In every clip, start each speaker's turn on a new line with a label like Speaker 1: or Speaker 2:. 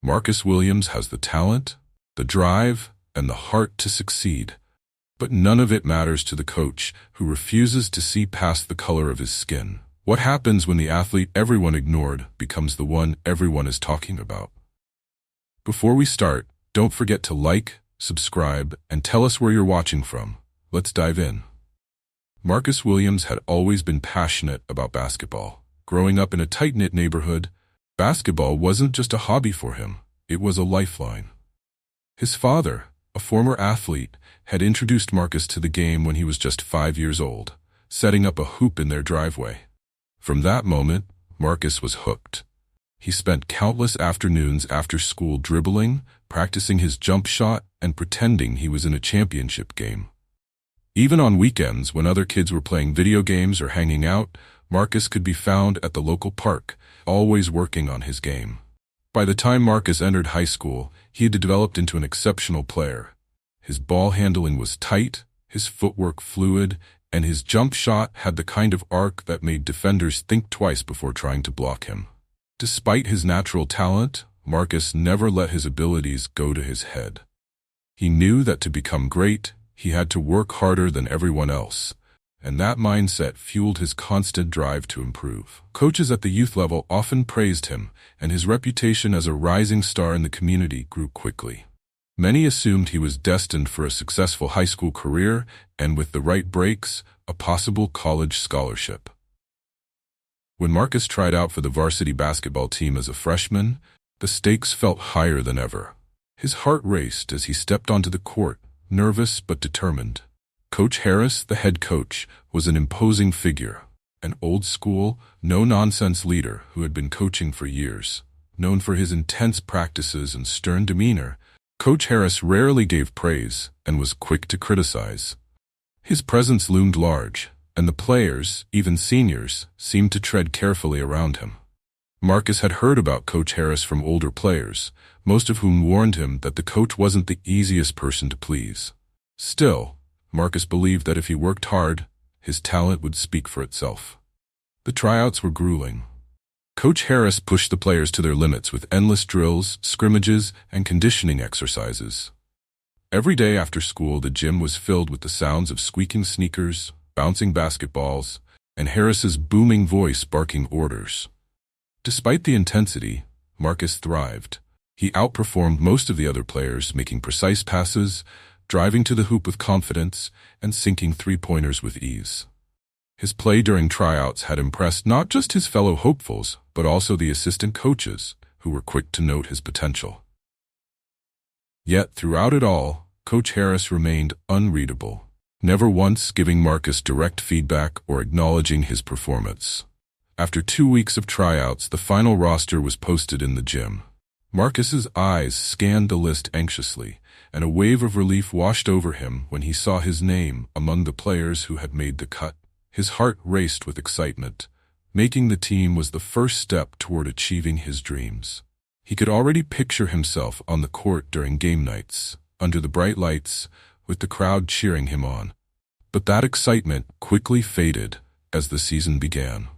Speaker 1: Marcus Williams has the talent, the drive, and the heart to succeed. But none of it matters to the coach, who refuses to see past the color of his skin. What happens when the athlete everyone ignored becomes the one everyone is talking about? Before we start, don't forget to like, subscribe, and tell us where you're watching from. Let's dive in. Marcus Williams had always been passionate about basketball. Growing up in a tight-knit neighborhood, basketball wasn't just a hobby for him, it was a lifeline. His father, a former athlete, had introduced Marcus to the game when he was just 5 years old, setting up a hoop in their driveway. From that moment, Marcus was hooked. He spent countless afternoons after school dribbling, practicing his jump shot, and pretending he was in a championship game. Even on weekends, when other kids were playing video games or hanging out, Marcus could be found at the local park, always working on his game. By the time Marcus entered high school, he had developed into an exceptional player. His ball handling was tight, his footwork fluid, and his jump shot had the kind of arc that made defenders think twice before trying to block him. Despite his natural talent, Marcus never let his abilities go to his head. He knew that to become great, he had to work harder than everyone else, and that mindset fueled his constant drive to improve. Coaches at the youth level often praised him, and his reputation as a rising star in the community grew quickly. Many assumed he was destined for a successful high school career, and with the right breaks, a possible college scholarship. When Marcus tried out for the varsity basketball team as a freshman, the stakes felt higher than ever. His heart raced as he stepped onto the court, nervous but determined. Coach Harris, the head coach, was an imposing figure, an old-school, no-nonsense leader who had been coaching for years. Known for his intense practices and stern demeanor, Coach Harris rarely gave praise and was quick to criticize. His presence loomed large, and the players, even seniors, seemed to tread carefully around him. Marcus had heard about Coach Harris from older players, most of whom warned him that the coach wasn't the easiest person to please. Still, Marcus believed that if he worked hard, his talent would speak for itself. The tryouts were grueling. Coach Harris pushed the players to their limits with endless drills, scrimmages, and conditioning exercises. Every day after school, the gym was filled with the sounds of squeaking sneakers, bouncing basketballs, and Harris's booming voice barking orders. Despite the intensity, Marcus thrived. He outperformed most of the other players, making precise passes, driving to the hoop with confidence, and sinking three-pointers with ease. His play during tryouts had impressed not just his fellow hopefuls, but also the assistant coaches, who were quick to note his potential. Yet, throughout it all, Coach Harris remained unreadable, never once giving Marcus direct feedback or acknowledging his performance. After 2 weeks of tryouts, the final roster was posted in the gym. Marcus's eyes scanned the list anxiously, and a wave of relief washed over him when he saw his name among the players who had made the cut. His heart raced with excitement. Making the team was the first step toward achieving his dreams. He could already picture himself on the court during game nights, under the bright lights, with the crowd cheering him on. But that excitement quickly faded as the season began.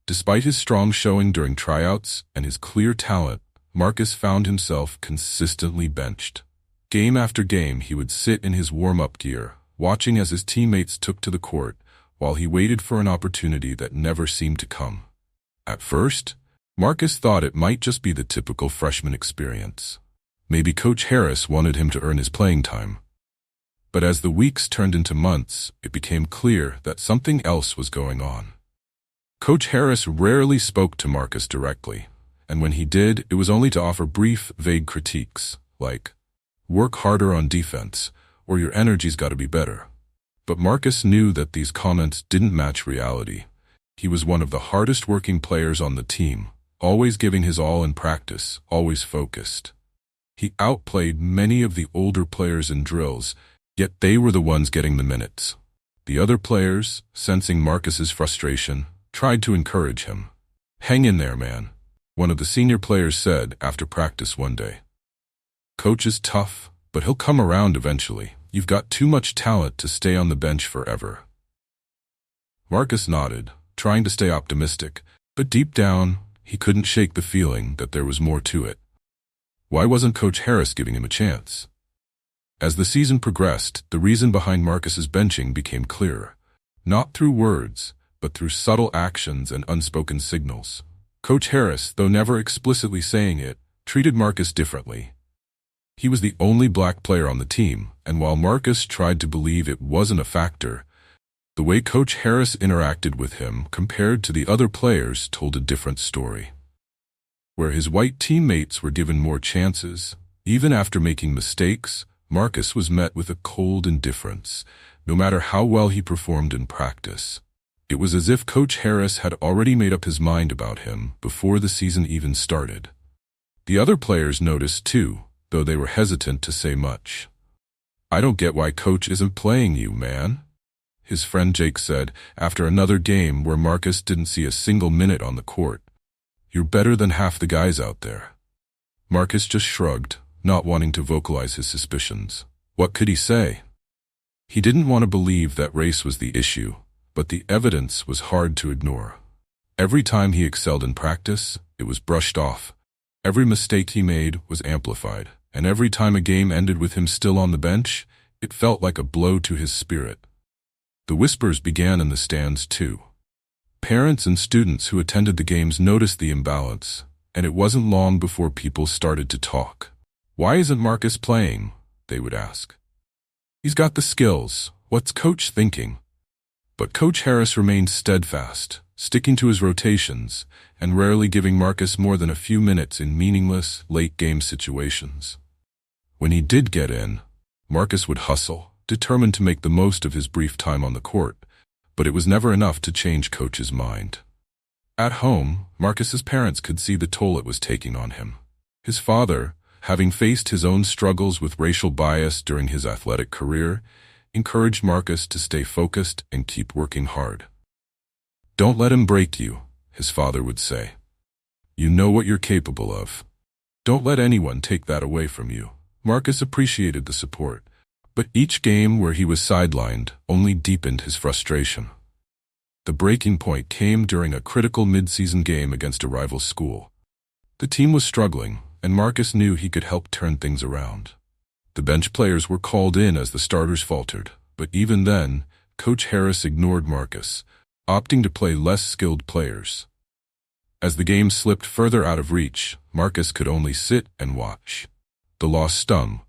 Speaker 1: Despite his strong showing during tryouts and his clear talent, Marcus found himself consistently benched. Game after game, he would sit in his warm-up gear, watching as his teammates took to the court, while he waited for an opportunity that never seemed to come. At first, Marcus thought it might just be the typical freshman experience. Maybe Coach Harris wanted him to earn his playing time. But as the weeks turned into months, it became clear that something else was going on. Coach Harris rarely spoke to Marcus directly, and when he did, it was only to offer brief, vague critiques, like, "Work harder on defense, or your energy's got to be better." But Marcus knew that these comments didn't match reality. He was one of the hardest working players on the team, always giving his all in practice, always focused. He outplayed many of the older players in drills, yet they were the ones getting the minutes. The other players, sensing Marcus's frustration, tried to encourage him. "Hang in there, man," one of the senior players said after practice one day. "Coach is tough, but he'll come around eventually. You've got too much talent to stay on the bench forever." Marcus nodded, trying to stay optimistic, but deep down, he couldn't shake the feeling that there was more to it. Why wasn't Coach Harris giving him a chance? As the season progressed, the reason behind Marcus's benching became clearer. Not through words, but through subtle actions and unspoken signals. Coach Harris, though never explicitly saying it, treated Marcus differently. He was the only black player on the team, and while Marcus tried to believe it wasn't a factor, the way Coach Harris interacted with him compared to the other players told a different story. Where his white teammates were given more chances, even after making mistakes, Marcus was met with a cold indifference, no matter how well he performed in practice. It was as if Coach Harris had already made up his mind about him before the season even started. The other players noticed too, though they were hesitant to say much. "I don't get why Coach isn't playing you, man," his friend Jake said after another game where Marcus didn't see a single minute on the court. "You're better than half the guys out there." Marcus just shrugged, not wanting to vocalize his suspicions. What could he say? He didn't want to believe that race was the issue, but the evidence was hard to ignore. Every time he excelled in practice, it was brushed off. Every mistake he made was amplified, and every time a game ended with him still on the bench, it felt like a blow to his spirit. The whispers began in the stands too. Parents and students who attended the games noticed the imbalance, and it wasn't long before people started to talk. "Why isn't Marcus playing?" they would ask. "He's got the skills. What's Coach thinking?" But Coach Harris remained steadfast, sticking to his rotations, and rarely giving Marcus more than a few minutes in meaningless, late-game situations. When he did get in, Marcus would hustle, determined to make the most of his brief time on the court, but it was never enough to change Coach's mind. At home, Marcus's parents could see the toll it was taking on him. His father, having faced his own struggles with racial bias during his athletic career, encouraged Marcus to stay focused and keep working hard. "Don't let him break you," his father would say. "You know what you're capable of. Don't let anyone take that away from you." Marcus appreciated the support, but each game where he was sidelined only deepened his frustration. The breaking point came during a critical mid-season game against a rival school. The team was struggling, and Marcus knew he could help turn things around. The bench players were called in as the starters faltered, but even then, Coach Harris ignored Marcus, opting to play less skilled players. As the game slipped further out of reach, Marcus could only sit and watch. The loss stung,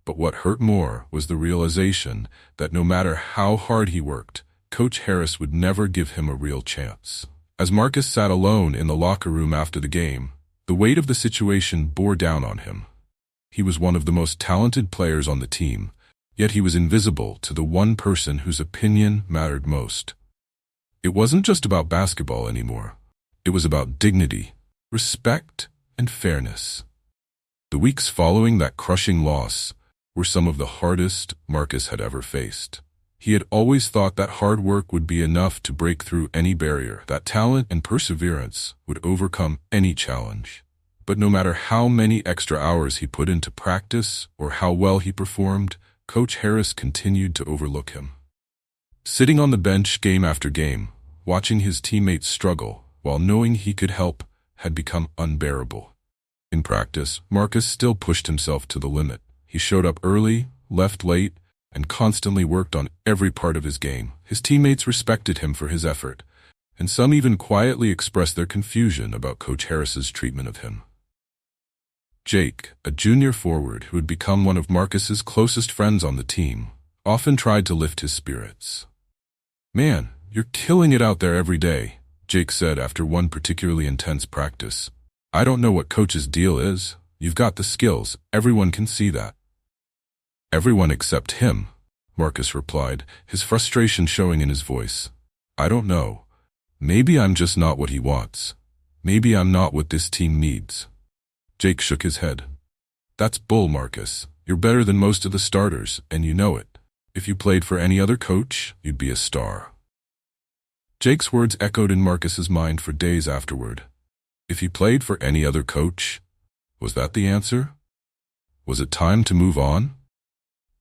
Speaker 1: but what hurt more was the realization that no matter how hard he worked, Coach Harris would never give him a real chance. As Marcus sat alone in the locker room after the game, the weight of the situation bore down on him. He was one of the most talented players on the team, yet he was invisible to the one person whose opinion mattered most. It wasn't just about basketball anymore. It was about dignity, respect, and fairness. The weeks following that crushing loss were some of the hardest Marcus had ever faced. He had always thought that hard work would be enough to break through any barrier, that talent and perseverance would overcome any challenge. But no matter how many extra hours he put into practice or how well he performed, Coach Harris continued to overlook him. Sitting on the bench game after game, watching his teammates struggle while knowing he could help had become unbearable. In practice, Marcus still pushed himself to the limit. He showed up early, left late, and constantly worked on every part of his game. His teammates respected him for his effort, and some even quietly expressed their confusion about Coach Harris's treatment of him. Jake, a junior forward who had become one of Marcus's closest friends on the team, often tried to lift his spirits. "Man, you're killing it out there every day," Jake said after one particularly intense practice. "I don't know what Coach's deal is. You've got the skills. Everyone can see that." "Everyone except him," Marcus replied, his frustration showing in his voice. "I don't know. Maybe I'm just not what he wants. Maybe I'm not what this team needs." Jake shook his head. "That's bull, Marcus. You're better than most of the starters, and you know it. If you played for any other coach, you'd be a star." Jake's words echoed in Marcus's mind for days afterward. If he played for any other coach, was that the answer? Was it time to move on?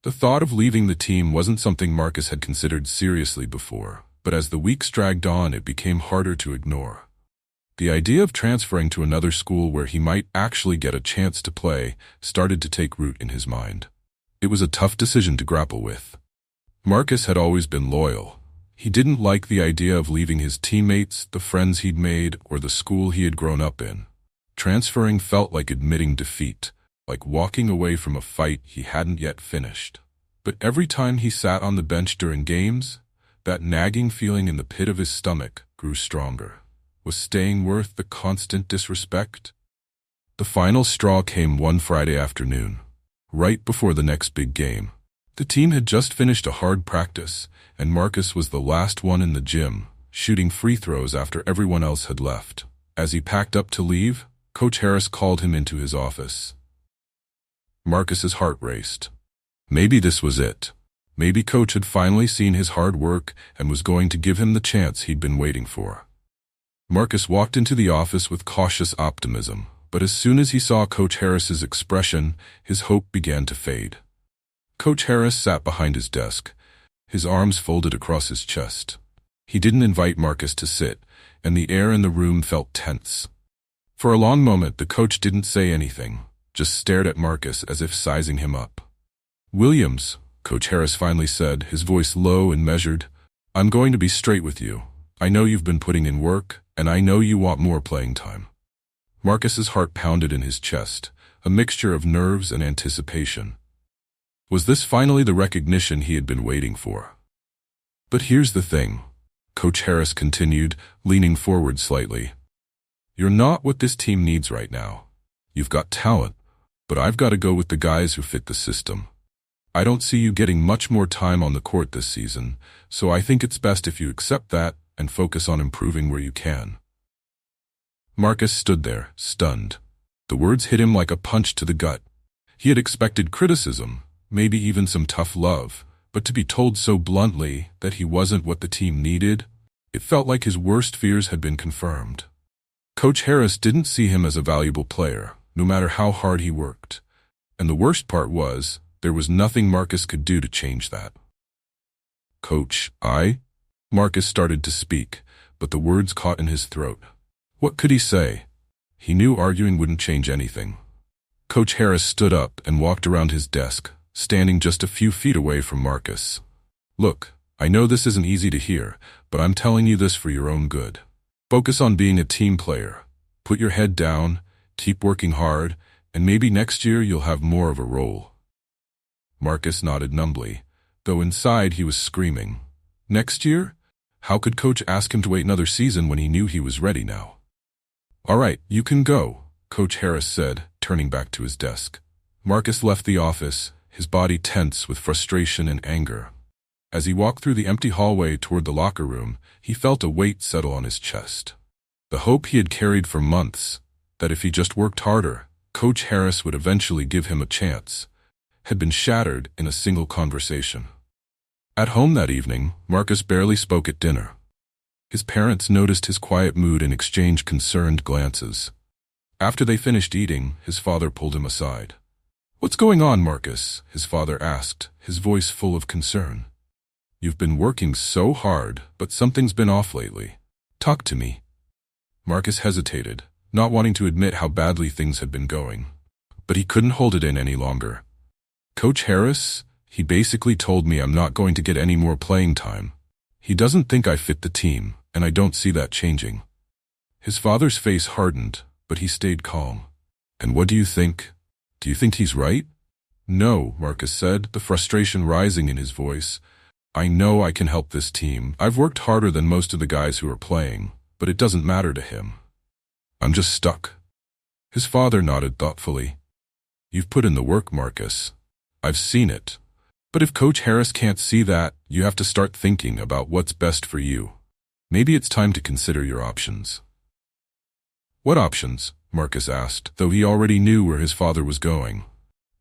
Speaker 1: The thought of leaving the team wasn't something Marcus had considered seriously before, but as the weeks dragged on, it became harder to ignore. The idea of transferring to another school where he might actually get a chance to play started to take root in his mind. It was a tough decision to grapple with. Marcus had always been loyal. He didn't like the idea of leaving his teammates, the friends he'd made, or the school he had grown up in. Transferring felt like admitting defeat, like walking away from a fight he hadn't yet finished. But every time he sat on the bench during games, that nagging feeling in the pit of his stomach grew stronger. Was staying worth the constant disrespect? The final straw came one Friday afternoon, right before the next big game. The team had just finished a hard practice, and Marcus was the last one in the gym, shooting free throws after everyone else had left. As he packed up to leave, Coach Harris called him into his office. Marcus's heart raced. Maybe this was it. Maybe Coach had finally seen his hard work and was going to give him the chance he'd been waiting for. Marcus walked into the office with cautious optimism, but as soon as he saw Coach Harris's expression, his hope began to fade. Coach Harris sat behind his desk, his arms folded across his chest. He didn't invite Marcus to sit, and the air in the room felt tense. For a long moment, the coach didn't say anything, just stared at Marcus as if sizing him up. "Williams," Coach Harris finally said, his voice low and measured, "I'm going to be straight with you. I know you've been putting in work, and I know you want more playing time." Marcus's heart pounded in his chest, a mixture of nerves and anticipation. Was this finally the recognition he had been waiting for? "But here's the thing," Coach Harris continued, leaning forward slightly. "You're not what this team needs right now. You've got talent, but I've got to go with the guys who fit the system. I don't see you getting much more time on the court this season, so I think it's best if you accept that and focus on improving where you can." Marcus stood there, stunned. The words hit him like a punch to the gut. He had expected criticism, maybe even some tough love, but to be told so bluntly that he wasn't what the team needed, it felt like his worst fears had been confirmed. Coach Harris didn't see him as a valuable player, no matter how hard he worked. And the worst part was, there was nothing Marcus could do to change that. "Coach, Marcus started to speak, but the words caught in his throat. What could he say? He knew arguing wouldn't change anything. Coach Harris stood up and walked around his desk, standing just a few feet away from Marcus. "Look, I know this isn't easy to hear, but I'm telling you this for your own good. Focus on being a team player. Put your head down, keep working hard, and maybe next year you'll have more of a role." Marcus nodded numbly, though inside he was screaming. Next year? How could Coach ask him to wait another season when he knew he was ready now? "All right, you can go," Coach Harris said, turning back to his desk. Marcus left the office, his body tense with frustration and anger. As he walked through the empty hallway toward the locker room, he felt a weight settle on his chest. The hope he had carried for months, that if he just worked harder, Coach Harris would eventually give him a chance, had been shattered in a single conversation. At home that evening, Marcus barely spoke at dinner. His parents noticed his quiet mood and exchanged concerned glances. After they finished eating, his father pulled him aside. "What's going on, Marcus?" his father asked, his voice full of concern. "You've been working so hard, but something's been off lately. Talk to me." Marcus hesitated, not wanting to admit how badly things had been going. But he couldn't hold it in any longer. "Coach Harris, he basically told me I'm not going to get any more playing time. He doesn't think I fit the team, and I don't see that changing." His father's face hardened, but he stayed calm. "And what do you think? Do you think he's right?" "No," Marcus said, the frustration rising in his voice. "I know I can help this team. I've worked harder than most of the guys who are playing, but it doesn't matter to him. I'm just stuck." His father nodded thoughtfully. "You've put in the work, Marcus. I've seen it. But if Coach Harris can't see that, you have to start thinking about what's best for you. Maybe it's time to consider your options." "What options?" Marcus asked, though he already knew where his father was going.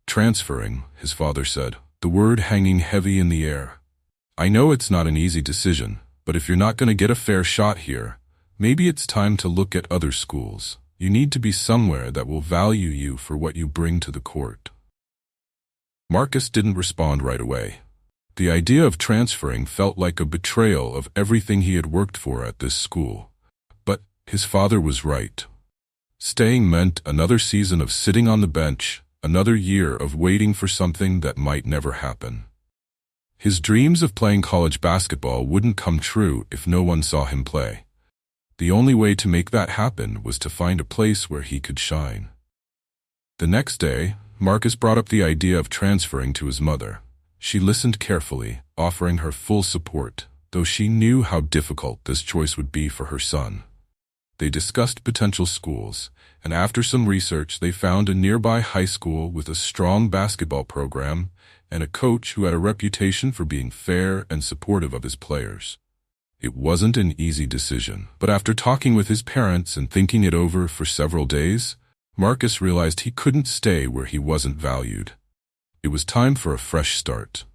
Speaker 1: "Transferring," his father said, the word hanging heavy in the air. "I know it's not an easy decision, but if you're not going to get a fair shot here, maybe it's time to look at other schools. You need to be somewhere that will value you for what you bring to the court." Marcus didn't respond right away. The idea of transferring felt like a betrayal of everything he had worked for at this school. But His father was right. Staying meant another season of sitting on the bench, another year of waiting for something that might never happen. His dreams of playing college basketball wouldn't come true if no one saw him play. The only way to make that happen was to find a place where he could shine. The next day, Marcus brought up the idea of transferring to his mother. She listened carefully, offering her full support, though she knew how difficult this choice would be for her son. They discussed potential schools, and after some research they found a nearby high school with a strong basketball program and a coach who had a reputation for being fair and supportive of his players. It wasn't an easy decision, but after talking with his parents and thinking it over for several days, Marcus realized he couldn't stay where he wasn't valued. It was time for a fresh start.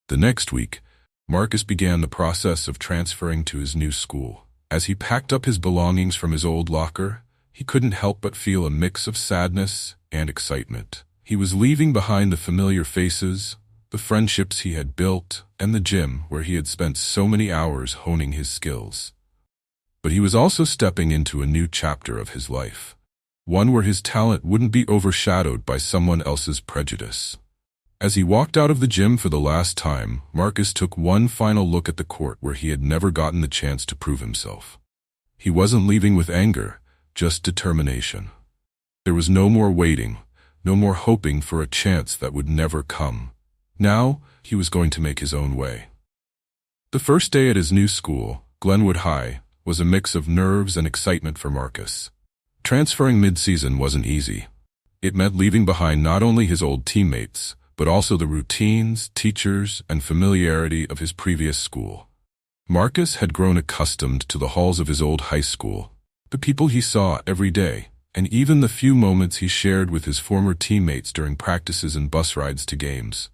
Speaker 1: The next week, Marcus began the process of transferring to his new school. As he packed up his belongings from his old locker, he couldn't help but feel a mix of sadness and excitement. He was leaving behind the familiar faces, the friendships he had built, and the gym where he had spent so many hours honing his skills. But he was also stepping into a new chapter of his life, one where his talent wouldn't be overshadowed by someone else's prejudice. As he walked out of the gym for the last time, Marcus took one final look at the court where he had never gotten the chance to prove himself. He wasn't leaving with anger, just determination. There was no more waiting, no more hoping for a chance that would never come. Now, he was going to make his own way. The first day at his new school, Glenwood High, was a mix of nerves and excitement for Marcus. Transferring mid-season wasn't easy. It meant leaving behind not only his old teammates, but also the routines, teachers, and familiarity of his previous school. Marcus had grown accustomed to the halls of his old high school, the people he saw every day, and even the few moments he shared with his former teammates during practices and bus rides to games.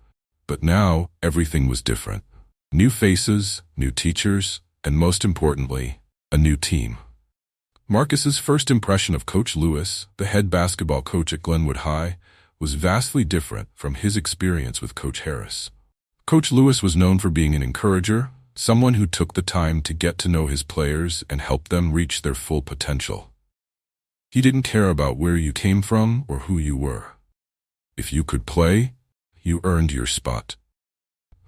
Speaker 1: But now, everything was different. New faces, new teachers, and most importantly, a new team. Marcus's first impression of Coach Lewis, the head basketball coach at Glenwood High, was vastly different from his experience with Coach Harris. Coach Lewis was known for being an encourager, someone who took the time to get to know his players and help them reach their full potential. He didn't care about where you came from or who you were. If you could play, you earned your spot.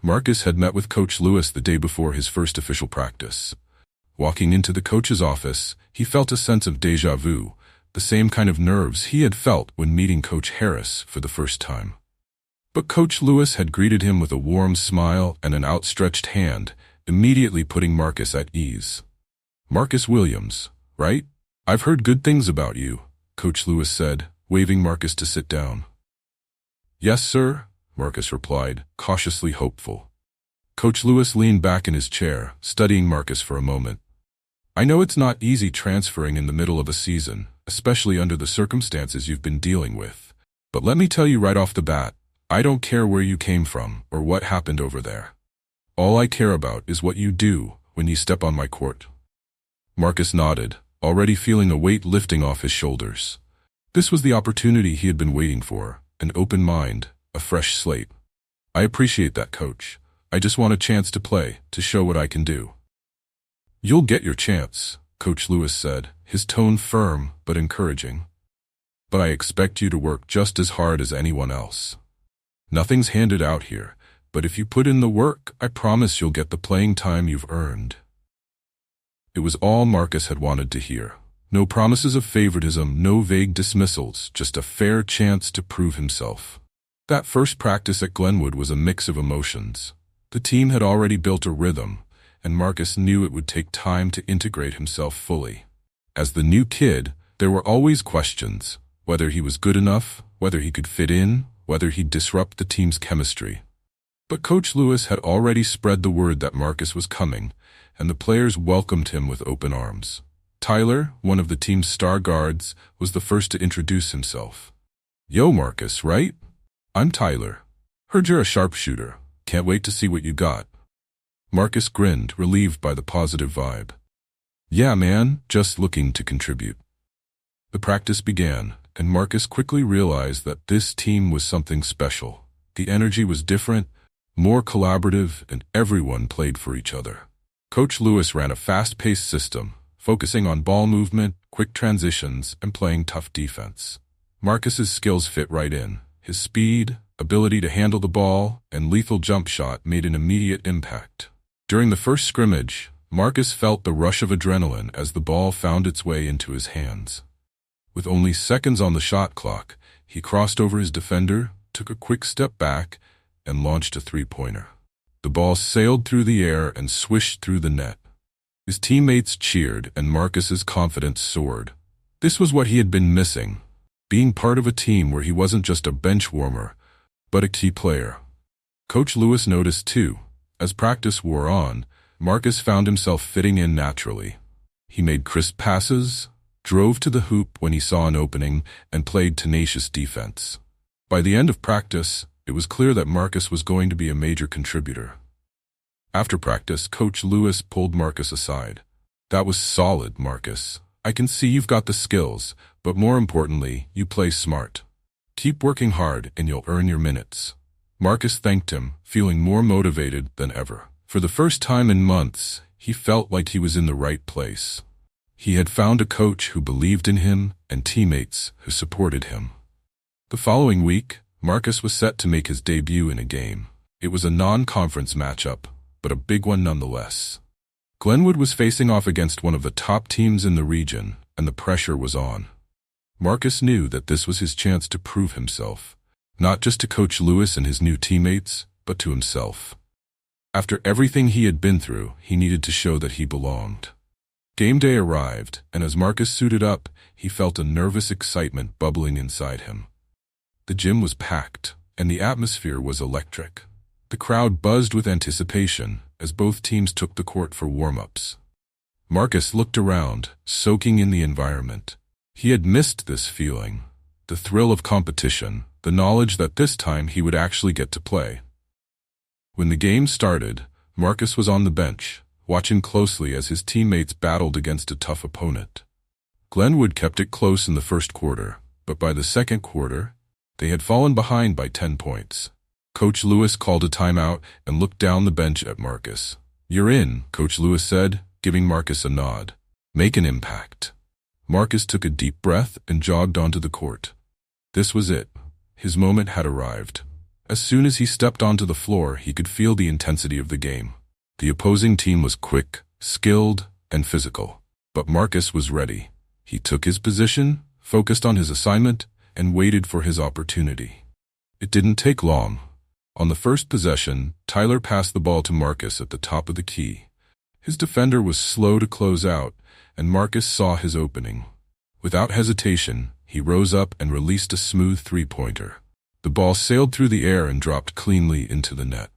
Speaker 1: Marcus had met with Coach Lewis the day before his first official practice. Walking into the coach's office, he felt a sense of déjà vu, the same kind of nerves he had felt when meeting Coach Harris for the first time. But Coach Lewis had greeted him with a warm smile and an outstretched hand, immediately putting Marcus at ease. "Marcus Williams, right? I've heard good things about you," Coach Lewis said, waving Marcus to sit down. "Yes, sir," Marcus replied, cautiously hopeful. Coach Lewis leaned back in his chair, studying Marcus for a moment. "I know it's not easy transferring in the middle of a season, especially under the circumstances you've been dealing with. But let me tell you right off the bat, I don't care where you came from or what happened over there. All I care about is what you do when you step on my court." Marcus nodded, already feeling a weight lifting off his shoulders. This was the opportunity he had been waiting for, an open mind, a fresh slate. "I appreciate that, Coach. I just want a chance to play, to show what I can do." "You'll get your chance," Coach Lewis said, his tone firm but encouraging. "But I expect you to work just as hard as anyone else. Nothing's handed out here, but if you put in the work, I promise you'll get the playing time you've earned." It was all Marcus had wanted to hear. No promises of favoritism, no vague dismissals, just a fair chance to prove himself. That first practice at Glenwood was a mix of emotions. The team had already built a rhythm, and Marcus knew it would take time to integrate himself fully. As the new kid, there were always questions, whether he was good enough, whether he could fit in, whether he'd disrupt the team's chemistry. But Coach Lewis had already spread the word that Marcus was coming, and the players welcomed him with open arms. Tyler, one of the team's star guards, was the first to introduce himself. "Yo, Marcus, right? I'm Tyler. Heard you're a sharpshooter. Can't wait to see what you got." Marcus grinned, relieved by the positive vibe. "Yeah, man, just looking to contribute." The practice began, and Marcus quickly realized that this team was something special. The energy was different, more collaborative, and everyone played for each other. Coach Lewis ran a fast-paced system, focusing on ball movement, quick transitions, and playing tough defense. Marcus's skills fit right in. His speed, ability to handle the ball, and lethal jump shot made an immediate impact. During the first scrimmage, Marcus felt the rush of adrenaline as the ball found its way into his hands. With only seconds on the shot clock, he crossed over his defender, took a quick step back, and launched a three-pointer. The ball sailed through the air and swished through the net. His teammates cheered and Marcus's confidence soared. This was what he had been missing, being part of a team where he wasn't just a bench warmer, but a key player. Coach Lewis noticed too. As practice wore on, Marcus found himself fitting in naturally. He made crisp passes, drove to the hoop when he saw an opening, and played tenacious defense. By the end of practice, it was clear that Marcus was going to be a major contributor. After practice, Coach Lewis pulled Marcus aside. "That was solid, Marcus. I can see you've got the skills, but more importantly, you play smart. Keep working hard and you'll earn your minutes." Marcus thanked him, feeling more motivated than ever. For the first time in months, he felt like he was in the right place. He had found a coach who believed in him and teammates who supported him. The following week, Marcus was set to make his debut in a game. It was a non-conference matchup, but a big one nonetheless. Glenwood was facing off against one of the top teams in the region, and the pressure was on. Marcus knew that this was his chance to prove himself, not just to Coach Lewis and his new teammates, but to himself. After everything he had been through, he needed to show that he belonged. Game day arrived, and as Marcus suited up, he felt a nervous excitement bubbling inside him. The gym was packed, and the atmosphere was electric. The crowd buzzed with anticipation as both teams took the court for warm-ups. Marcus looked around, soaking in the environment. He had missed this feeling, the thrill of competition, the knowledge that this time he would actually get to play. When the game started, Marcus was on the bench, watching closely as his teammates battled against a tough opponent. Glenwood kept it close in the first quarter, but by the second quarter, they had fallen behind by 10 points. Coach Lewis called a timeout and looked down the bench at Marcus. "You're in," Coach Lewis said, giving Marcus a nod. "Make an impact." Marcus took a deep breath and jogged onto the court. This was it. His moment had arrived. As soon as he stepped onto the floor, he could feel the intensity of the game. The opposing team was quick, skilled, and physical. But Marcus was ready. He took his position, focused on his assignment, and waited for his opportunity. It didn't take long. On the first possession, Tyler passed the ball to Marcus at the top of the key. His defender was slow to close out, and Marcus saw his opening. Without hesitation, he rose up and released a smooth three-pointer. The ball sailed through the air and dropped cleanly into the net.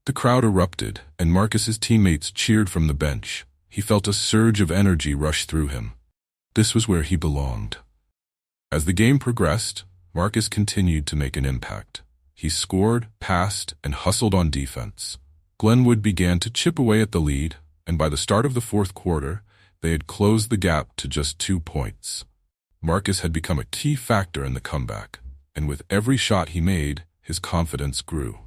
Speaker 1: The crowd erupted, and Marcus's teammates cheered from the bench. He felt a surge of energy rush through him. This was where he belonged. As the game progressed, Marcus continued to make an impact. He scored, passed, and hustled on defense. Glenwood began to chip away at the lead, and by the start of the fourth quarter, they had closed the gap to just 2 points. Marcus had become a key factor in the comeback, and with every shot he made, his confidence grew.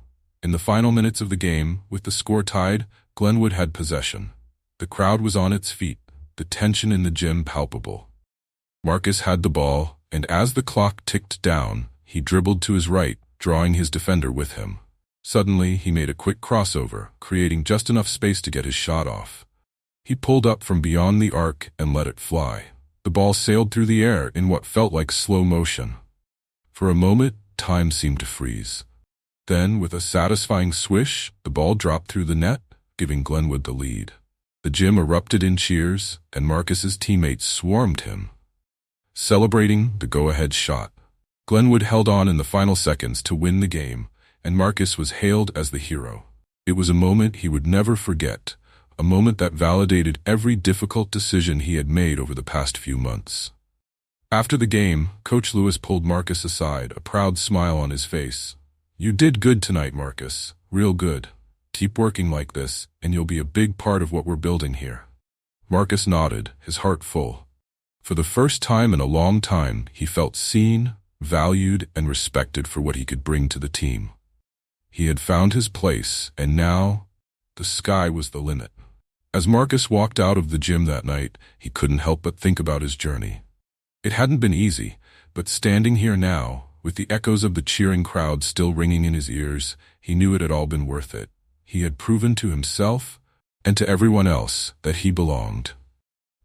Speaker 1: In the final minutes of the game, with the score tied, Glenwood had possession. The crowd was on its feet, the tension in the gym palpable. Marcus had the ball, and as the clock ticked down, he dribbled to his right, drawing his defender with him. Suddenly, he made a quick crossover, creating just enough space to get his shot off. He pulled up from beyond the arc and let it fly. The ball sailed through the air in what felt like slow motion. For a moment, time seemed to freeze. Then, with a satisfying swish, the ball dropped through the net, giving Glenwood the lead. The gym erupted in cheers, and Marcus's teammates swarmed him, celebrating the go-ahead shot. Glenwood held on in the final seconds to win the game, and Marcus was hailed as the hero. It was a moment he would never forget, a moment that validated every difficult decision he had made over the past few months. After the game, Coach Lewis pulled Marcus aside, a proud smile on his face. "You did good tonight, Marcus. Real good. Keep working like this, and you'll be a big part of what we're building here." Marcus nodded, his heart full. For the first time in a long time, he felt seen, valued, and respected for what he could bring to the team. He had found his place, and now, the sky was the limit. As Marcus walked out of the gym that night, he couldn't help but think about his journey. It hadn't been easy, but standing here now, with the echoes of the cheering crowd still ringing in his ears, he knew it had all been worth it. He had proven to himself and to everyone else that he belonged.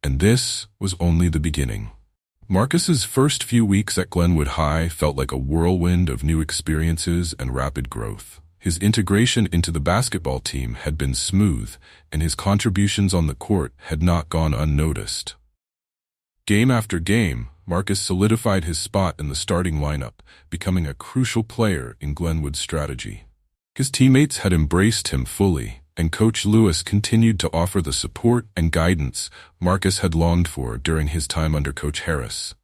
Speaker 1: And this was only the beginning. Marcus's first few weeks at Glenwood High felt like a whirlwind of new experiences and rapid growth. His integration into the basketball team had been smooth, and his contributions on the court had not gone unnoticed. Game after game, Marcus solidified his spot in the starting lineup, becoming a crucial player in Glenwood's strategy. His teammates had embraced him fully, and Coach Lewis continued to offer the support and guidance Marcus had longed for during his time under Coach Harris.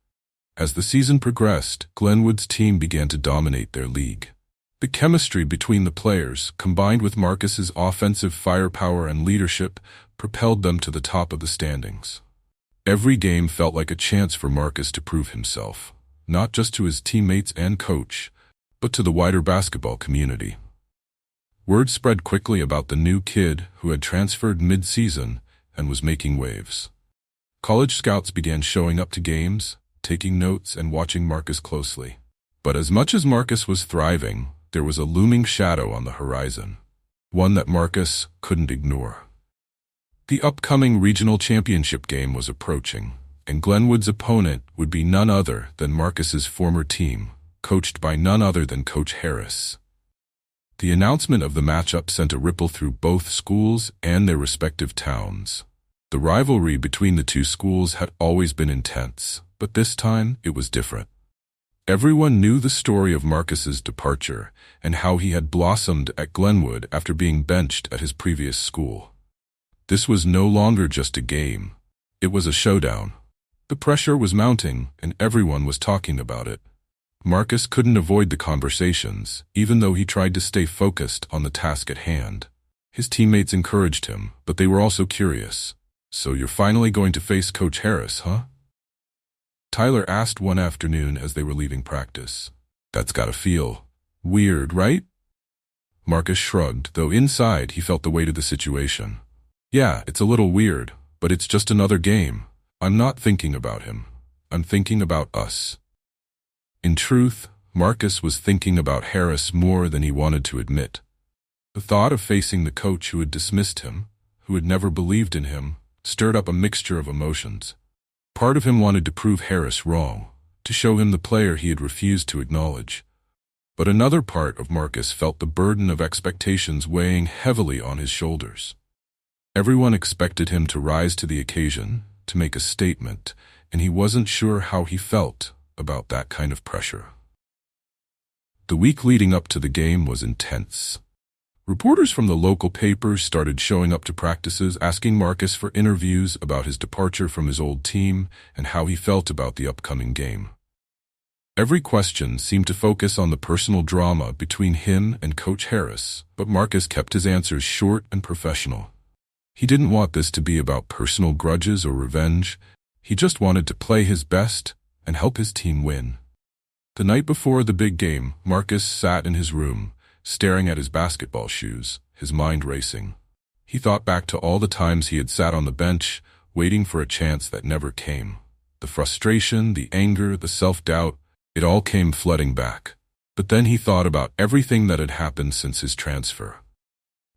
Speaker 1: As the season progressed, Glenwood's team began to dominate their league. The chemistry between the players, combined with Marcus's offensive firepower and leadership, propelled them to the top of the standings. Every game felt like a chance for Marcus to prove himself, not just to his teammates and coach, but to the wider basketball community. Word spread quickly about the new kid who had transferred mid-season and was making waves. College scouts began showing up to games, taking notes and watching Marcus closely. But as much as Marcus was thriving, there was a looming shadow on the horizon, one that Marcus couldn't ignore. The upcoming regional championship game was approaching, and Glenwood's opponent would be none other than Marcus's former team, coached by none other than Coach Harris. The announcement of the matchup sent a ripple through both schools and their respective towns. The rivalry between the two schools had always been intense, but this time it was different. Everyone knew the story of Marcus's departure and how he had blossomed at Glenwood after being benched at his previous school. This was no longer just a game. It was a showdown. The pressure was mounting, and everyone was talking about it. Marcus couldn't avoid the conversations, even though he tried to stay focused on the task at hand. His teammates encouraged him, but they were also curious. "So you're finally going to face Coach Harris, huh?" Tyler asked one afternoon as they were leaving practice. "That's gotta feel weird, right?" Marcus shrugged, though inside he felt the weight of the situation. "Yeah, it's a little weird, but it's just another game. I'm not thinking about him. I'm thinking about us." In truth, Marcus was thinking about Harris more than he wanted to admit. The thought of facing the coach who had dismissed him, who had never believed in him, stirred up a mixture of emotions. Part of him wanted to prove Harris wrong, to show him the player he had refused to acknowledge. But another part of Marcus felt the burden of expectations weighing heavily on his shoulders. Everyone expected him to rise to the occasion, to make a statement, and he wasn't sure how he felt about that kind of pressure. The week leading up to the game was intense. Reporters from the local papers started showing up to practices asking Marcus for interviews about his departure from his old team and how he felt about the upcoming game. Every question seemed to focus on the personal drama between him and Coach Harris, but Marcus kept his answers short and professional. He didn't want this to be about personal grudges or revenge. He just wanted to play his best and help his team win. The night before the big game, Marcus sat in his room, staring at his basketball shoes, his mind racing. He thought back to all the times he had sat on the bench, waiting for a chance that never came. The frustration, the anger, the self-doubt, it all came flooding back. But then he thought about everything that had happened since his transfer.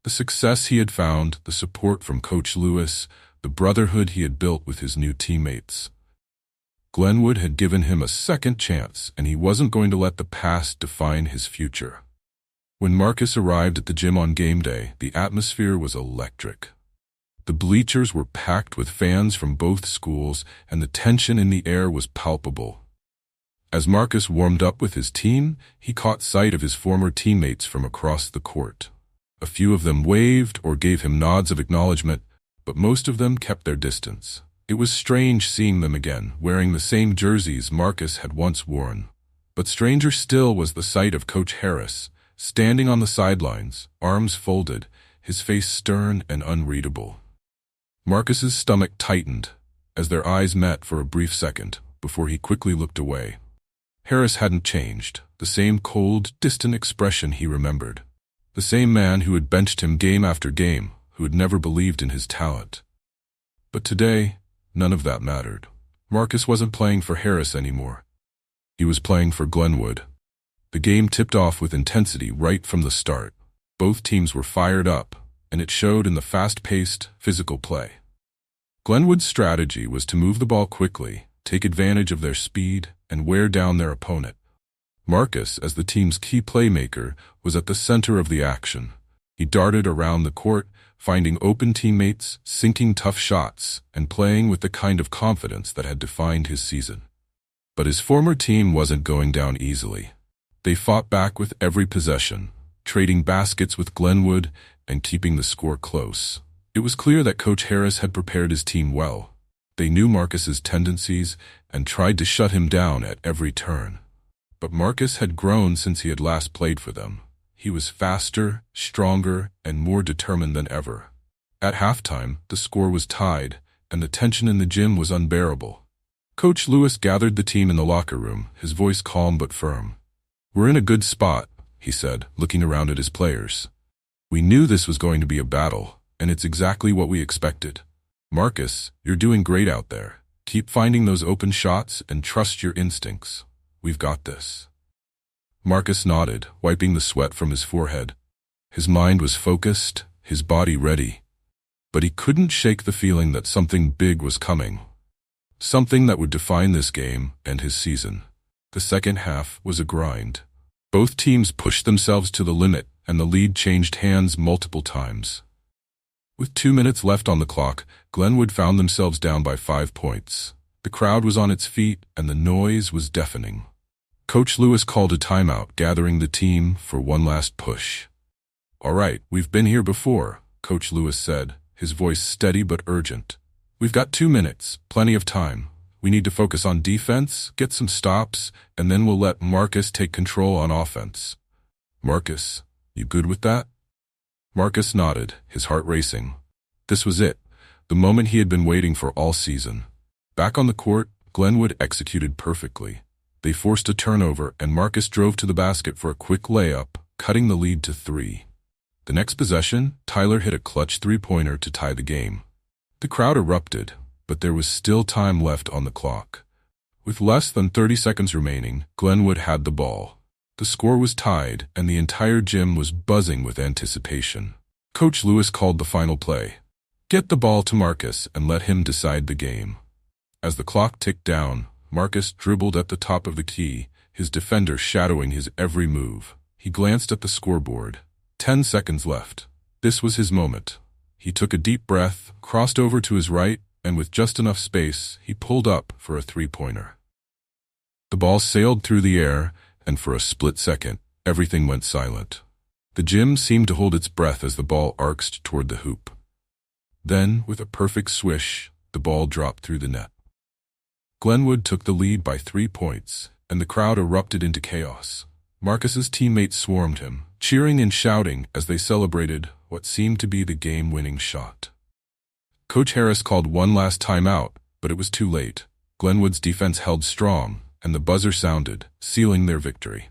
Speaker 1: The success he had found, the support from Coach Lewis, the brotherhood he had built with his new teammates. Glenwood had given him a second chance, and he wasn't going to let the past define his future. When Marcus arrived at the gym on game day, the atmosphere was electric. The bleachers were packed with fans from both schools, and the tension in the air was palpable. As Marcus warmed up with his team, he caught sight of his former teammates from across the court. A few of them waved or gave him nods of acknowledgement, but most of them kept their distance. It was strange seeing them again, wearing the same jerseys Marcus had once worn. But stranger still was the sight of Coach Harris, standing on the sidelines, arms folded, his face stern and unreadable. Marcus's stomach tightened as their eyes met for a brief second before he quickly looked away. Harris hadn't changed, the same cold, distant expression he remembered. The same man who had benched him game after game, who had never believed in his talent. But today, none of that mattered. Marcus wasn't playing for Harris anymore. He was playing for Glenwood. The game tipped off with intensity right from the start. Both teams were fired up, and it showed in the fast-paced, physical play. Glenwood's strategy was to move the ball quickly, take advantage of their speed, and wear down their opponent. Marcus, as the team's key playmaker, was at the center of the action. He darted around the court, finding open teammates, sinking tough shots, and playing with the kind of confidence that had defined his season. But his former team wasn't going down easily. They fought back with every possession, trading baskets with Glenwood and keeping the score close. It was clear that Coach Harris had prepared his team well. They knew Marcus's tendencies and tried to shut him down at every turn. But Marcus had grown since he had last played for them. He was faster, stronger, and more determined than ever. At halftime, the score was tied, and the tension in the gym was unbearable. Coach Lewis gathered the team in the locker room, his voice calm but firm. "We're in a good spot," he said, looking around at his players. "We knew this was going to be a battle, and it's exactly what we expected. Marcus, you're doing great out there. Keep finding those open shots and trust your instincts. We've got this." Marcus nodded, wiping the sweat from his forehead. His mind was focused, his body ready. But he couldn't shake the feeling that something big was coming. Something that would define this game and his season. The second half was a grind. Both teams pushed themselves to the limit, and the lead changed hands multiple times. With 2 minutes left on the clock, Glenwood found themselves down by 5 points. The crowd was on its feet, and the noise was deafening. Coach Lewis called a timeout, gathering the team for one last push. "All right, we've been here before," Coach Lewis said, his voice steady but urgent. "We've got 2 minutes, plenty of time. We need to focus on defense, get some stops, and then we'll let Marcus take control on offense." "Marcus, you good with that?" Marcus nodded, his heart racing. This was it, the moment he had been waiting for all season. Back on the court, Glenwood executed perfectly. They forced a turnover, and Marcus drove to the basket for a quick layup, cutting the lead to 3. The next possession, Tyler hit a clutch three-pointer to tie the game. The crowd erupted, but there was still time left on the clock. With less than 30 seconds remaining, Glenwood had the ball. The score was tied, and the entire gym was buzzing with anticipation. Coach Lewis called the final play. "Get the ball to Marcus and let him decide the game." As the clock ticked down, Marcus dribbled at the top of the key, his defender shadowing his every move. He glanced at the scoreboard. 10 seconds left. This was his moment. He took a deep breath, crossed over to his right, and with just enough space, he pulled up for a three-pointer. The ball sailed through the air, and for a split second, everything went silent. The gym seemed to hold its breath as the ball arced toward the hoop. Then, with a perfect swish, the ball dropped through the net. Glenwood took the lead by 3 points, and the crowd erupted into chaos. Marcus's teammates swarmed him, cheering and shouting as they celebrated what seemed to be the game-winning shot. Coach Harris called one last timeout, but it was too late. Glenwood's defense held strong, and the buzzer sounded, sealing their victory.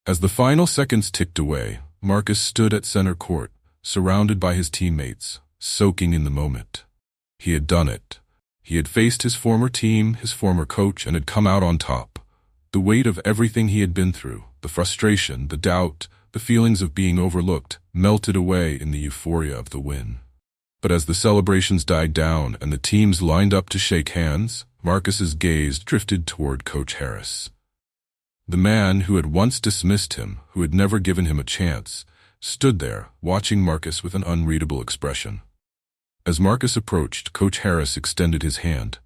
Speaker 1: As the final seconds ticked away, Marcus stood at center court, surrounded by his teammates, soaking in the moment. He had done it. He had faced his former team, his former coach, and had come out on top. The weight of everything he had been through, the frustration, the doubt, the feelings of being overlooked, melted away in the euphoria of the win. But as the celebrations died down and the teams lined up to shake hands, Marcus's gaze drifted toward Coach Harris. The man who had once dismissed him, who had never given him a chance, stood there, watching Marcus with an unreadable expression. As Marcus approached, Coach Harris extended his hand.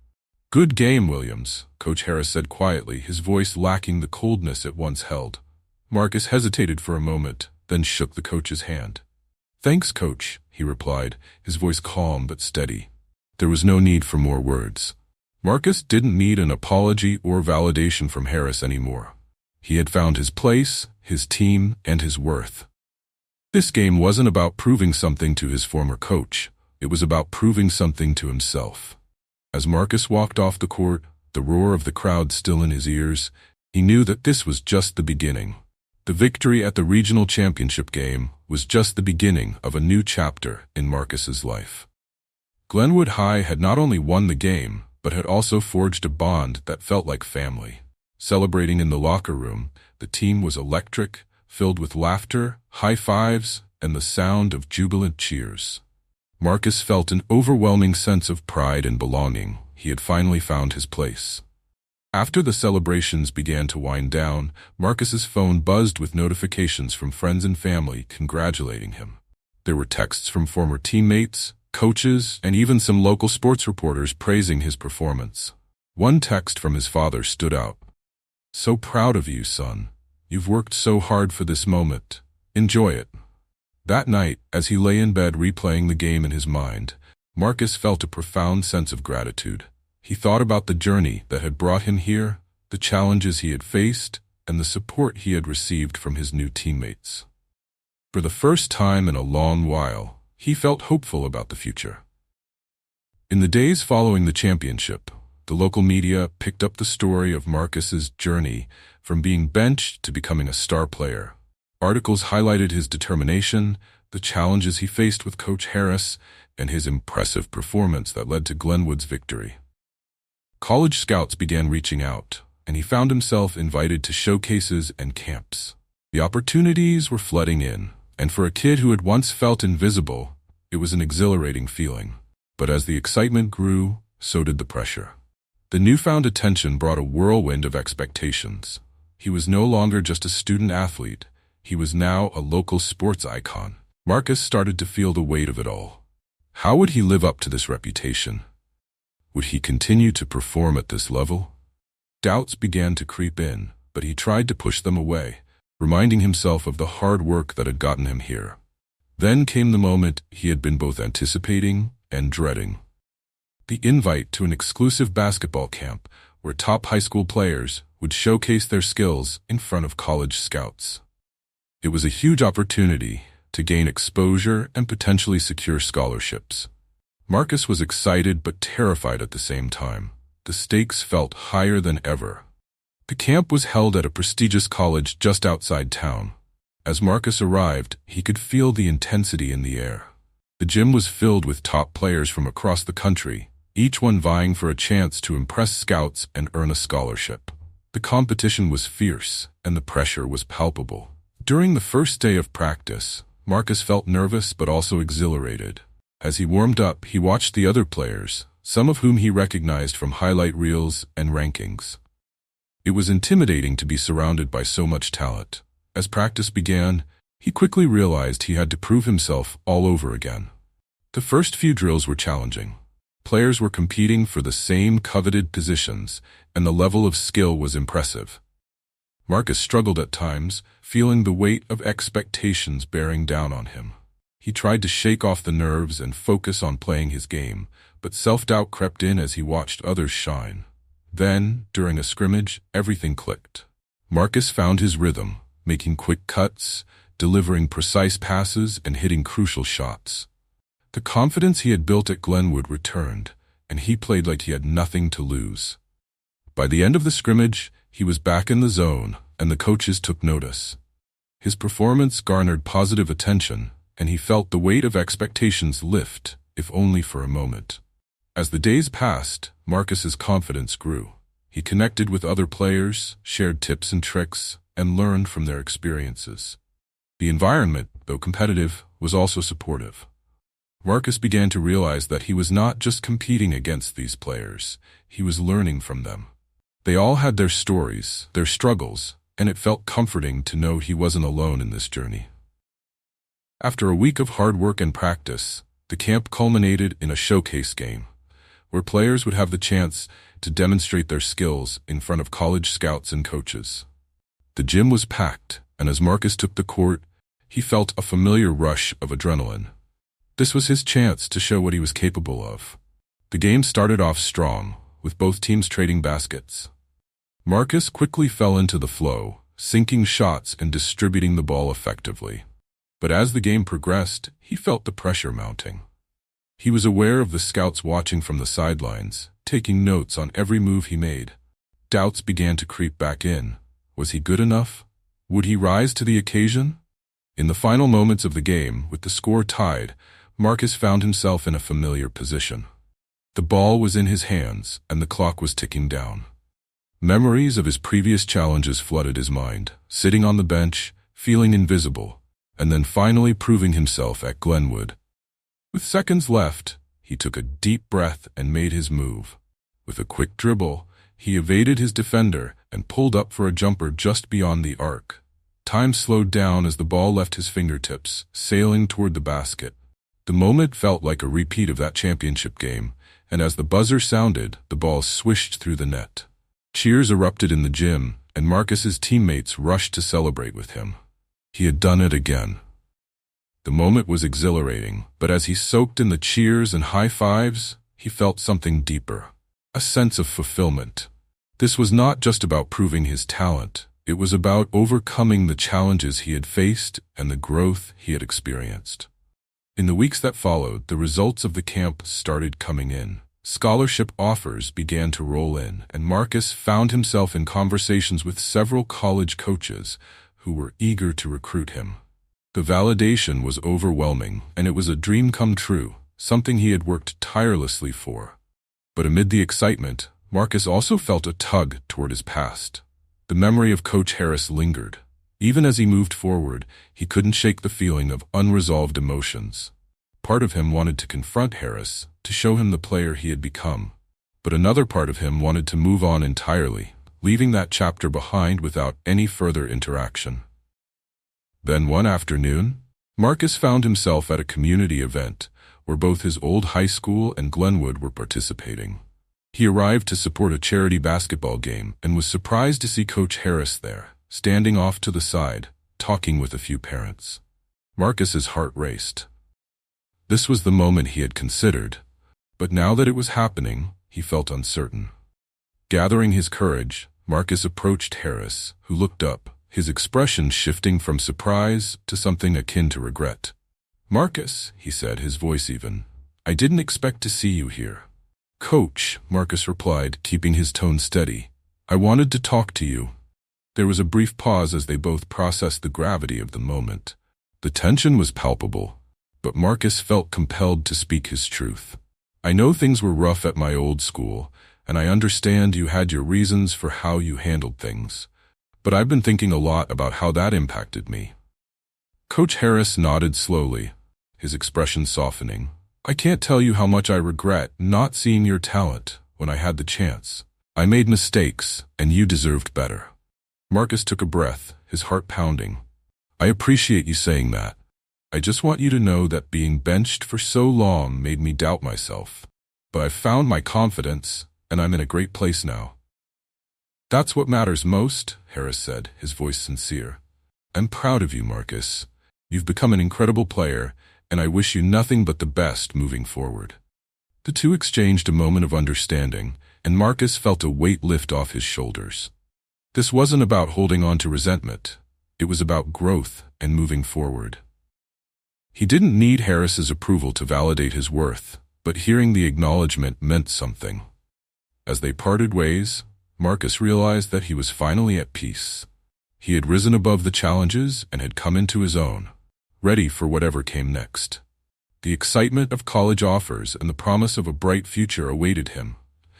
Speaker 1: "Good game, Williams," Coach Harris said quietly, his voice lacking the coldness it once held. Marcus hesitated for a moment, then shook the coach's hand. "Thanks, Coach," he replied, his voice calm but steady. There was no need for more words. Marcus didn't need an apology or validation from Harris anymore. He had found his place, his team, and his worth. This game wasn't about proving something to his former coach. It was about proving something to himself. As Marcus walked off the court, the roar of the crowd still in his ears, he knew that this was just the beginning. The victory at the regional championship game was just the beginning of a new chapter in Marcus's life. Glenwood High had not only won the game, but had also forged a bond that felt like family. Celebrating in the locker room, the team was electric, filled with laughter, high fives, and the sound of jubilant cheers. Marcus felt an overwhelming sense of pride and belonging. He had finally found his place. After the celebrations began to wind down, Marcus's phone buzzed with notifications from friends and family congratulating him. There were texts from former teammates, coaches, and even some local sports reporters praising his performance. One text from his father stood out. "So proud of you, son. You've worked so hard for this moment. Enjoy it." That night, as he lay in bed replaying the game in his mind, Marcus felt a profound sense of gratitude. He thought about the journey that had brought him here, the challenges he had faced, and the support he had received from his new teammates. For the first time in a long while, he felt hopeful about the future. In the days following the championship, the local media picked up the story of Marcus's journey from being benched to becoming a star player. Articles highlighted his determination, the challenges he faced with Coach Harris, and his impressive performance that led to Glenwood's victory. College scouts began reaching out, and he found himself invited to showcases and camps. The opportunities were flooding in, and for a kid who had once felt invisible, it was an exhilarating feeling. But as the excitement grew, so did the pressure. The newfound attention brought a whirlwind of expectations. He was no longer just a student athlete, he was now a local sports icon. Marcus started to feel the weight of it all. How would he live up to this reputation? Would he continue to perform at this level? Doubts began to creep in, but he tried to push them away, reminding himself of the hard work that had gotten him here. Then came the moment he had been both anticipating and dreading. The invite to an exclusive basketball camp where top high school players would showcase their skills in front of college scouts. It was a huge opportunity to gain exposure and potentially secure scholarships. Marcus was excited but terrified at the same time. The stakes felt higher than ever. The camp was held at a prestigious college just outside town. As Marcus arrived, he could feel the intensity in the air. The gym was filled with top players from across the country, each one vying for a chance to impress scouts and earn a scholarship. The competition was fierce, and the pressure was palpable. During the first day of practice, Marcus felt nervous but also exhilarated. As he warmed up, he watched the other players, some of whom he recognized from highlight reels and rankings. It was intimidating to be surrounded by so much talent. As practice began, he quickly realized he had to prove himself all over again. The first few drills were challenging. Players were competing for the same coveted positions, and the level of skill was impressive. Marcus struggled at times, feeling the weight of expectations bearing down on him. He tried to shake off the nerves and focus on playing his game, but self-doubt crept in as he watched others shine. Then, during a scrimmage, everything clicked. Marcus found his rhythm, making quick cuts, delivering precise passes, and hitting crucial shots. The confidence he had built at Glenwood returned, and he played like he had nothing to lose. By the end of the scrimmage, he was back in the zone, and the coaches took notice. His performance garnered positive attention, and he felt the weight of expectations lift, if only for a moment. As the days passed, Marcus's confidence grew. He connected with other players, shared tips and tricks, and learned from their experiences. The environment, though competitive, was also supportive. Marcus began to realize that he was not just competing against these players, he was learning from them. They all had their stories, their struggles, and it felt comforting to know he wasn't alone in this journey. After a week of hard work and practice, the camp culminated in a showcase game, where players would have the chance to demonstrate their skills in front of college scouts and coaches. The gym was packed, and as Marcus took the court, he felt a familiar rush of adrenaline. This was his chance to show what he was capable of. The game started off strong, with both teams trading baskets. Marcus quickly fell into the flow, sinking shots and distributing the ball effectively. But as the game progressed, he felt the pressure mounting. He was aware of the scouts watching from the sidelines, taking notes on every move he made. Doubts began to creep back in. Was he good enough? Would he rise to the occasion? In the final moments of the game, with the score tied, Marcus found himself in a familiar position. The ball was in his hands, and the clock was ticking down. Memories of his previous challenges flooded his mind, sitting on the bench, feeling invisible, and then finally proving himself at Glenwood. With seconds left, he took a deep breath and made his move. With a quick dribble, he evaded his defender and pulled up for a jumper just beyond the arc. Time slowed down as the ball left his fingertips, sailing toward the basket. The moment felt like a repeat of that championship game, and as the buzzer sounded, the ball swished through the net. Cheers erupted in the gym, and Marcus's teammates rushed to celebrate with him. He had done it again. The moment was exhilarating, but as he soaked in the cheers and high fives, he felt something deeper. A sense of fulfillment. This was not just about proving his talent. It was about overcoming the challenges he had faced and the growth he had experienced. In the weeks that followed, the results of the camp started coming in. Scholarship offers began to roll in, and Marcus found himself in conversations with several college coaches who were eager to recruit him. The validation was overwhelming, and it was a dream come true, something he had worked tirelessly for. But amid the excitement, Marcus also felt a tug toward his past. The memory of Coach Harris lingered. Even as he moved forward, he couldn't shake the feeling of unresolved emotions. Part of him wanted to confront Harris, to show him the player he had become. But another part of him wanted to move on entirely, leaving that chapter behind without any further interaction. Then one afternoon, Marcus found himself at a community event where both his old high school and Glenwood were participating. He arrived to support a charity basketball game and was surprised to see Coach Harris there, standing off to the side, talking with a few parents. Marcus's heart raced. This was the moment he had considered, but now that it was happening, he felt uncertain. Gathering his courage, Marcus approached Harris, who looked up, his expression shifting from surprise to something akin to regret. "Marcus," he said, his voice even, "I didn't expect to see you here." "Coach," Marcus replied, keeping his tone steady, "I wanted to talk to you." There was a brief pause as they both processed the gravity of the moment. The tension was palpable, but Marcus felt compelled to speak his truth. "I know things were rough at my old school, and I understand you had your reasons for how you handled things. But I've been thinking a lot about how that impacted me." Coach Harris nodded slowly, his expression softening. "I can't tell you how much I regret not seeing your talent when I had the chance. I made mistakes, and you deserved better." Marcus took a breath, his heart pounding. "I appreciate you saying that. I just want you to know that being benched for so long made me doubt myself. But I've found my confidence, and I'm in a great place now." "That's what matters most," Harris said, his voice sincere. "I'm proud of you, Marcus. You've become an incredible player, and I wish you nothing but the best moving forward." The two exchanged a moment of understanding, and Marcus felt a weight lift off his shoulders. This wasn't about holding on to resentment. It was about growth and moving forward. He didn't need Harris's approval to validate his worth, but hearing the acknowledgement meant something. As they parted ways, Marcus realized that he was finally at peace. He had risen above the challenges and had come into his own, ready for whatever came next. The excitement of college offers and the promise of a bright future awaited him.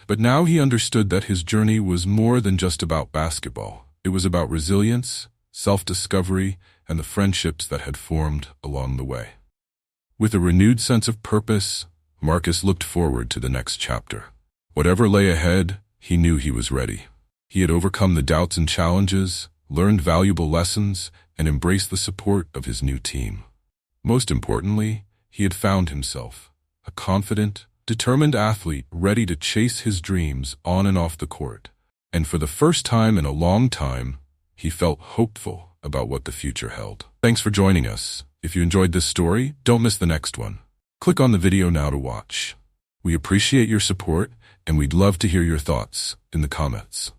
Speaker 1: But now he understood that his journey was more than just about basketball. It was about resilience, self-discovery, and the friendships that had formed along the way. With a renewed sense of purpose, Marcus looked forward to the next chapter. Whatever lay ahead, he knew he was ready. He had overcome the doubts and challenges, learned valuable lessons, and embraced the support of his new team. Most importantly, he had found himself, a confident, determined athlete ready to chase his dreams on and off the court. And for the first time in a long time, he felt hopeful about what the future held. Thanks for joining us. If you enjoyed this story, don't miss the next one. Click on the video now to watch. We appreciate your support, and we'd love to hear your thoughts in the comments.